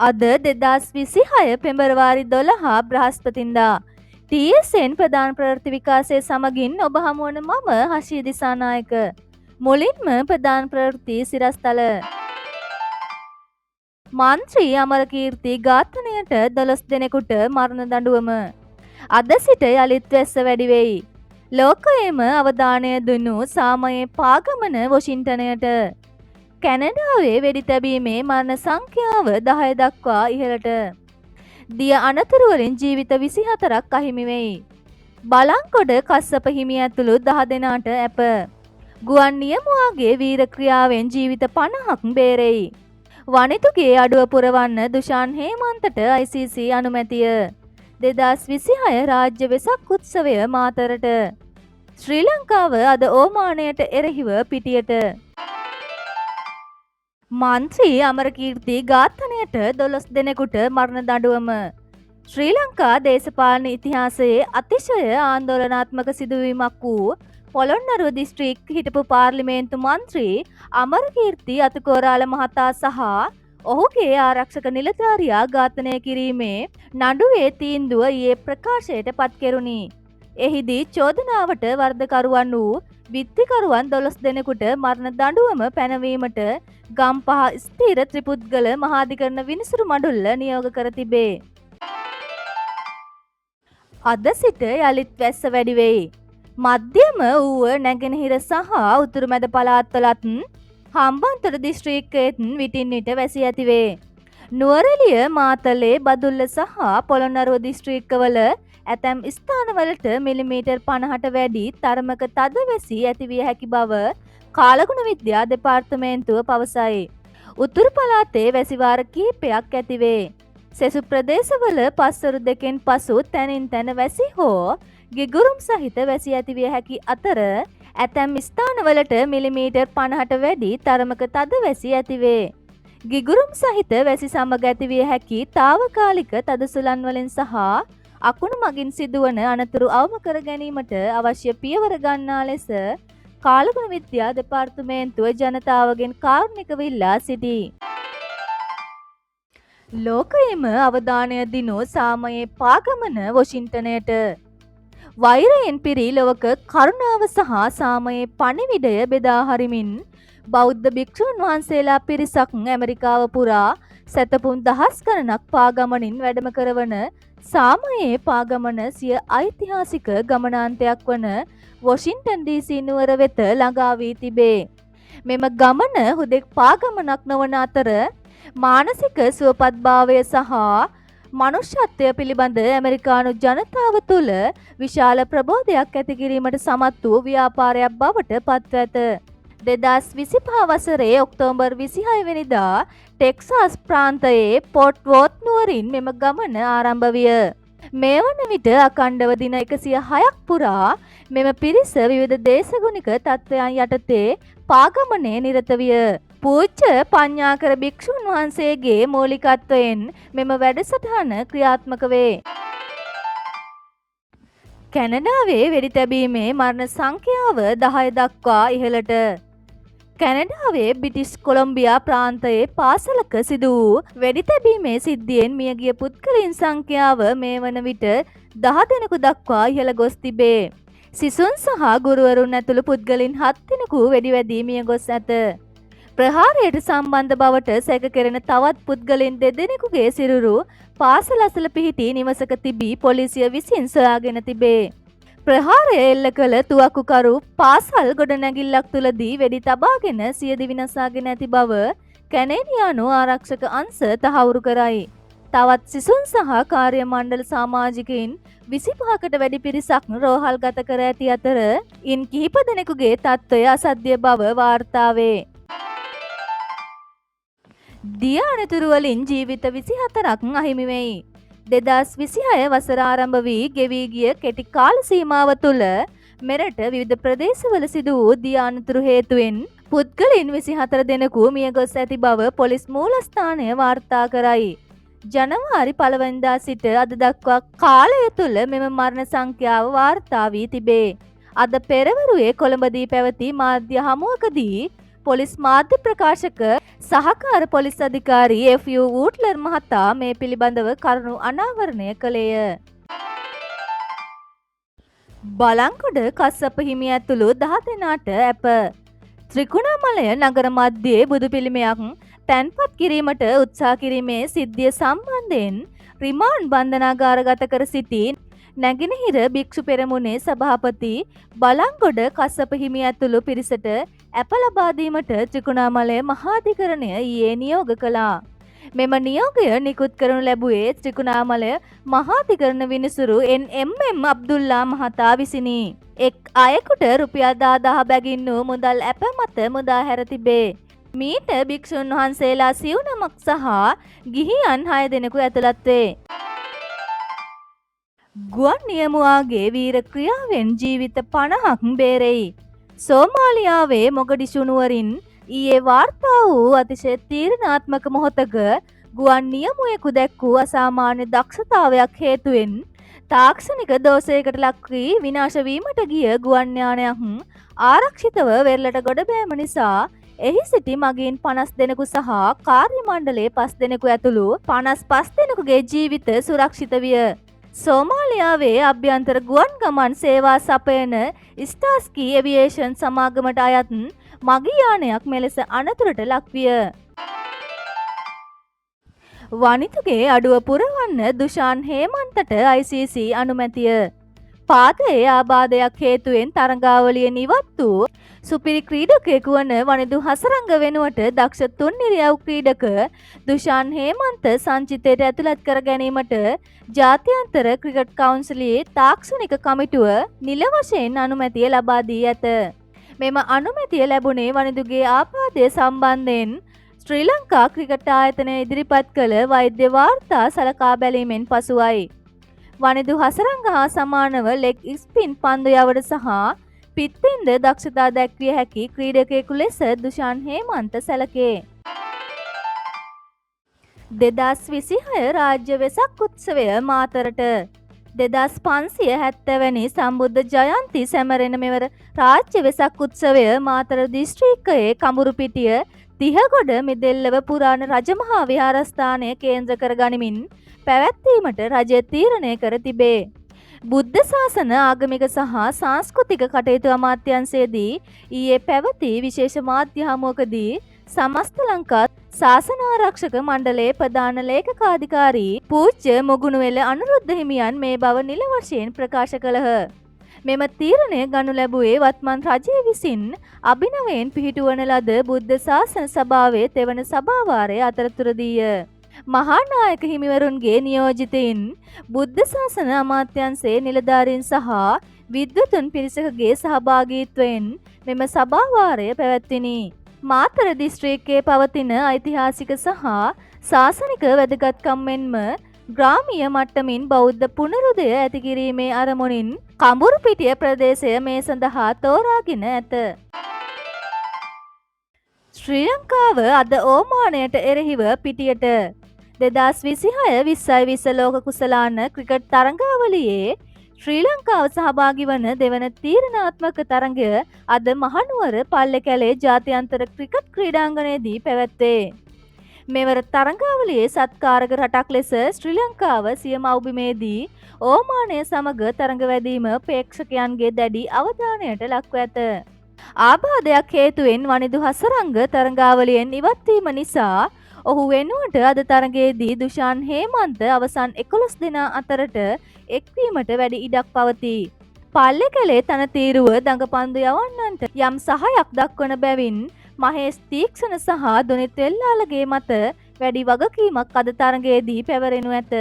අද 2026 පෙබරවාරි 12 බ්‍රහස්පතින්දා TSN ප්‍රධාන ප්‍රවෘත්ති විකාශය සමගින් ඔබ හමුවන මම හෂී දිසානායක. මුලින්ම ප්‍රධාන ප්‍රවෘත්ති සිරස්තල. මන්ත්‍රී අමරකීර්ති ඝාතනයට 12 දෙනෙකුට මරණ දඬුවම. අද සිට යළිත් වැස්ස වැඩි වෙයි. ලෝකයේම අවධානය දුන්නු සාමයේ පාගමන වොෂින්ටනයට. කැනඩාවේ වෙඩි තැබීමේ මරණ සංඛ්‍යාව 10 දක්වා ඉහළට. දිය අනතුරු වලින් ජීවිත 24ක් අහිමි වෙයි. බලංගොඩ කස්සප හිමි ඇතුළු 10 දෙනාට ඇප. ගුවන් නියමුවාගේ වීර ක්‍රියාවෙන් ජීවිත 50ක් බේරෙයි. වනිතුගේ අඩුව පුරවන්න දුෂාන් හේමන්තට ICC අනුමැතිය. 2026 රාජ්‍ය වෙසක් උත්සවය මාතරට. ශ්‍රී ලංකාව අද ඕමානයට එරෙහිව පිටියට. මන්ත්‍රී අමරකීර්ති ඝාතනයට 12 දෙනෙකුට මරණ දඬුවම. ශ්‍රී ලංකා දේශපාලන ඉතිහාසයේ අතිශය ආందోලනාත්මක සිදුවීමක් වූ පොළොන්නරුව දිස්ත්‍රික් හිටපු පාර්ලිමේන්තු මන්ත්‍රී අමරකීර්ති අතුකෝරාල මහතා සහ ඔහුගේ ආරක්ෂක නිලධාරියා ඝාතනය කිරීමේ නඩුවේ තීන්දුව ඊයේ ප්‍රකාශයට පත් කෙරුණි. එහිදී චෝදනාවට වරදකරුවන් වූ විත්තිකරුවන් 12 දෙනෙකුට මරණ දඬුවම පැනවීමට ගම්පහ ස්ථීර ත්‍රිපුද්ගල මහාධිකරණ විනිසුරු මඩුල්ල නියෝග කර තිබේ. අද සිට යළිත් වැස්ස වැඩි වෙයි. මධ්‍යම ඌව නැගෙනහිර සහ උතුරු මැද පළාත්වලත් හම්බන්තොට දිස්ත්‍රික්කයේත් විටින් විට වැසී ඇතිවේ. නුවරඑළිය මාතලේ බදුල්ල සහ පොළොන්නරුව දිස්ත්‍රික්කවල ඇතැම් ස්ථානවලට මිලිමීටර් 50ට වැඩි තරමක තද වැසි ඇතිවිය හැකි බව කාලගුණ විද්‍යා දෙපාර්තමේන්තුව පවසයි. උතුරු පළාතේ වැසිවාර කිහිපයක් ඇතිවේ. සෙසු ප්‍රදේශවල පස්වරු දෙකෙන් පසු තැනින් තැන වැසි හෝ ගිගුරුම් සහිත වැසි ඇතිවිය හැකි අතර ඇතැම් ස්ථානවලට මිලිමීටර් 50ට වැඩි තරමක තද වැසි ඇතිවේ. ගිගුරුම් සහිත වැසි සමග ඇතිවිය හැකි తాවකාලික තද සුළං වලින් සහ අකුණු මගින් සිදුවන අනතුරු අවම කර ගැනීමට අවශ්‍ය පියවර ගන්නා ලෙස කාලගුණ විද්‍යා දෙපාර්තමේන්තුව ජනතාවගෙන් කාරුණිකව ඉල්ලා සිටී. ලෝකයේම අවධානය දිනු සාමයේ පාගමන වොෂින්ටනයට. වෛරයෙන් පිරි ලොවක කරුණාව සහ සාමයේ පණිවිඩය බෙදා හරිමින් බෞද්ධ භික්ෂුන් වහන්සේලා පිරිසක් ඇමරිකාව පුරා සැතපුම් දහස් ගණනක් පාගමනින් වැඩම කරවන සාමයේ පාගමන සිය ඓතිහාසික ගමනාන්තයක් වන වොෂින්ටන් DC නුවර වෙත ළඟා වී තිබේ. මෙම ගමන හුදෙක් පාගමනක් නොවන අතර මානසික සුවපත්භාවය සහ මනුෂ්‍යත්වය පිළිබඳ ඇමරිකානු ජනතාව තුළ විශාල ප්‍රබෝධයක් ඇති කිරීමට සමත් වූ ව්‍යාපාරයක් බවට පත්ව ඇත. 2025 වසරේ ඔක්තෝබර් 26 වෙනිදා ටෙක්සාස් ප්‍රාන්තයේ පොට් වෝත් නුවරින් මෙම ගමන ආරම්භ විය. මේ වන විට අඛණ්ඩව දින 106ක් පුරා මෙම පිරිස විවිධ දේශගුණික තත්ත්වයන් යටතේ පාගමනේ නිරත විය. පූජ්‍ය පඤ්ඤාකර භික්ෂුන් වහන්සේගේ මූලිකත්වයෙන් මෙම වැඩසටහන ක්‍රියාත්මක වේ. කැනඩාවේ වෙඩි තැබීමේ මරණ සංඛ්‍යාව 10 දක්වා ඉහළට. කැනඩාවේ බ්‍රිටිෂ් කොලොම්බියා ප්‍රාන්තයේ පාසලක සිදු වූ වෙඩි තැබීමේ සිද්ධියෙන් මියගිය පුද්ගලයන් සංඛ්‍යාව මේ වන විට 10 දෙනෙකු දක්වා ඉහළ ගොස් තිබේ. සිසුන් සහ ගුරුවරුන් ඇතුළු පුද්ගලයන් 7 දෙනෙකු වෙඩි වැදී මිය ගොස් ඇත. ප්‍රහාරයට සම්බන්ධ බවට සැක කෙරෙන තවත් පුද්ගලයන් 2 දෙනෙකුගේ සිරුරු පාසල අසල පිහිටි නිවසක තිබී පොලිසිය විසින් සොයාගෙන තිබේ. ප්‍රහාරය එල්ල කළ තුවක්කුකරු පාසල් ගොඩනැගිල්ලක් තුලදී වෙඩි තබාගෙන සියදිවි විනාශාගෙන ඇති බව කැනේඩියානු ආරක්ෂක අංශ තහවුරු කරයි. තවත් සිසුන් සහ කාර්ය මණ්ඩල සමාජිකයින් 25කට වැඩි පිරිසක් රෝහල්ගත කර ඇති අතර ඉන් කිහිප දෙනෙකුගේ තත්ත්වය අසද්‍ය බව වාර්තා වේ. දිය අනතුරු වලින් ජීවිත 24ක් අහිමි වෙයි. 2026 වසර ආරම්භ වී ගෙවී ගිය කෙටි කාල සීමාව තුළ මෙරට විවිධ ප්‍රදේශවල සිදු වූ දිය අනතුරු හේතුවෙන් පුද්ගලයන් 24 දෙනෙකු මිය ගොස් ඇති බව පොලිස් මූලස්ථානය වාර්තා කරයි. ජනවාරි 1 වෙනිදා සිට අද දක්වා කාලය තුළ මෙම මරණ සංඛ්‍යාව වාර්තා වී තිබේ. අද පෙරවරුවේ කොළඹදී පැවති මාධ්‍ය හමුවකදී පොලිස් මාධ්‍ය ප්‍රකාශක සහකාර පොලිස් අධිකාරී එෆ්.යූ. වූට්ලර් මහතා මේ පිළිබඳව කරුණු අනාවරණය කළේය. බලංගොඩ කස්සප හිමි ඇතුළු 10 දෙනාට ඇප. ත්‍රිකුණාමලය නගර මැදයේ බුදු පිළිමයක් තැන්පත් කිරීමට උත්සාහ කිරීමේ සිද්ධිය සම්බන්ධයෙන් රිමාන්ඩ් බන්ධනාගාරගත කර සිටි නැගෙනහිර භික්ෂු පෙරමුණේ සභාපති බලංගොඩ කස්සප හිමි ඇතුළු පිරිසට ඇප ලබා දීමට ත්‍රිකුණාමලය මහාධිකරණය ඊයේ නියෝග කළා. මෙම නියෝගය නිකුත් කරනු ලැබුවේ ත්‍රිකුණාමලය මහාධිකරණ විනිසුරු එන්.එම්.එම්. අබ්දුල්ලා මහතා විසිනි. එක් අයෙකුට රුපියල් 10,000 බැගින් වූ මුදල් ඇප මත මුදා හැර තිබේ. මීට භික්ෂුන් වහන්සේලා 99ක් සහ ගිහියන් 6 දෙනෙකු ඇතුළත් වේ. ගුවන් නියමුවාගේ වීර ක්‍රියාවෙන් ජීවිත 50ක් බේරෙයි. සෝමාලියාවේ මොගඩිෂු නුවරින් ඊයේ වාර්තා වූ අතිශය තීරණාත්මක මොහොතක ගුවන් නියමුවෙකු දැක් වූ අසාමාන්‍ය දක්ෂතාවයක් හේතුවෙන් තාක්ෂණික දෝෂයකට ලක් වී විනාශ වීමට ගිය ගුවන් යානයක් ආරක්ෂිතව වෙරළට ගොඩ බෑම නිසා එහි සිටි මගීන් 50 දෙනෙකු සහ කාර්ය මණ්ඩලයේ 5 දෙනෙකු ඇතුළු 55 දෙනෙකුගේ ජීවිත සුරක්ෂිත විය. සෝමාලියාවේ අභ්‍යන්තර ගුවන් ගමන් සේවා සපයන ස්ටාස්කී ඒවියේෂන් සමාගමට අයත් මගී යානයක් මෙලෙස අනතුරට ලක්විය. වනිතුගේ අඩුව පුරවන්න දුෂාන් හේමන්තට ICC අනුමැතිය. පාදයේ ආබාධයක් හේතුවෙන් තරඟාවලියෙන් ඉවත් වූ සුපිරි ක්‍රීඩකයෙකු වන වනිදු හසරංග වෙනුවට දක්ෂ තුන්නිරියව් ක්‍රීඩක දුෂාන් හේමන්ත සංචිතයට ඇතුළත් කර ගැනීමට ජාත්‍යන්තර ක්‍රිකට් කවුන්සිලයේ තාක්ෂණික කමිටුව නිල වශයෙන් අනුමැතිය ලබා දී ඇත. මෙම අනුමැතිය ලැබුණේ වනිදුගේ ආබාධය සම්බන්ධයෙන් ශ්‍රී ලංකා ක්‍රිකට් ආයතනය ඉදිරිපත් කළ වෛද්‍ය වාර්තා සලකා බැලීමෙන් පසුවයි. වනිදු හසරංග හා සමානව ලෙග් ස්පින් පන්දු යවඩ සහ පිත්තින්ද දක්ෂතා දැක්විය හැකි ක්‍රීඩකයෙකු ලෙස දුෂාන් හේමන්ත සැලකේ. 2026 රාජ්‍ය වෙසක් උත්සවය මාතරට 2570 වැනි සම්බුද්ධ ජයන්ති සැමරෙන මෙවර රාජ්‍ය වෙසක් උත්සවය මාතර දිස්ත්‍රික්කයේ කඹුරුපිටිය තිහගොඩ මිදෙල්ලව පුරාණ රජමහා විහාරස්ථානය කේන්ද්‍ර කර ගනිමින් පැවැත්වීමට රජය තීරණය කර තිබේ. බුද්ධ ශාසන ආගමික සහ සංස්කෘතික කටයුතු අමාත්‍යංශයේදී ඊයේ පැවති විශේෂ මාධ්‍ය හමුවකදී සමස්ත ලංකා ශාසනාරක්ෂක මණ්ඩලයේ ප්‍රධාන ලේකකාධිකාරී පූජ්‍ය මුගුණුවෙල අනුරුද්ධ හිමියන් මේ බව නිල වශයෙන් ප්‍රකාශ කළහ. මෙම තීරණය ගනු ලැබුවේ වත්මන් රජය විසින් අභිනවයෙන් පිහිටුවන ලද බුද්ධ ශාසන සභාවේ තෙවන සභාවාරය අතරතුරදීය. මහානායක හිමිවරුන්ගේ නියෝජිතයින් බුද්ධ ශාසන අමාත්‍යංශයේ නිලධාරීන් සහ විද්වතුන් පිරිසකගේ සහභාගීත්වයෙන් මෙම සභාවාරය පැවැත්විනි. මාතර දිස්ත්‍රික්කයේ පවතින ඓතිහාසික සහ ශාසනික වැදගත්කම් මෙන්ම ග්‍රාමීය මට්ටමින් බෞද්ධ පුනරුදය ඇති කිරීමේ අරමුණින් කඹුරුපිටිය ප්‍රදේශය මේ සඳහා තෝරාගෙන ඇත. ශ්‍රී ලංකාව අද ඕමානයට එරෙහිව පිටියට 2026-20 ලෝක කුසලාන ක්‍රිකට් තරඟාවලියේ ශ්‍රී ලංකාව සහභාගී වන දෙවන තීරණාත්මක තරඟය අද මහනුවර පල්ලේකැලේ ජාත්‍යන්තර ක්‍රිකට් ක්‍රීඩාංගණයේදී පැවැත්වේ. මෙවර තරඟාවලියේ සත්කාරක රටක් ලෙස ශ්‍රී ලංකාව සිය මව්බිමේදී ඕමානය සමග තරඟ වැදීම ප්‍රේක්ෂකයන්ගේ දැඩි අවධානයට ලක්ව ඇත. ආබාධයක් හේතුවෙන් වනිදු හසරංග තරඟාවලියෙන් ඉවත්වීම නිසා ඔහු වෙනුවට අද තරඟයේදී දුෂාන් හේමන්ත අවසන් 11 දෙනා අතරට එක්වීමට වැඩි ඉඩක් පවතී. පල්ලේකැලේ තනතීරුව දඟපන්දු යවන්නන්ට යම් සහයක් දක්වන බැවින් මහේෂ් තීක්ෂණ සහ දොනිත් වෙල්ලාලගේ මත වැඩි වගකීමක් අද තරඟයේදී පැවරෙනු ඇත.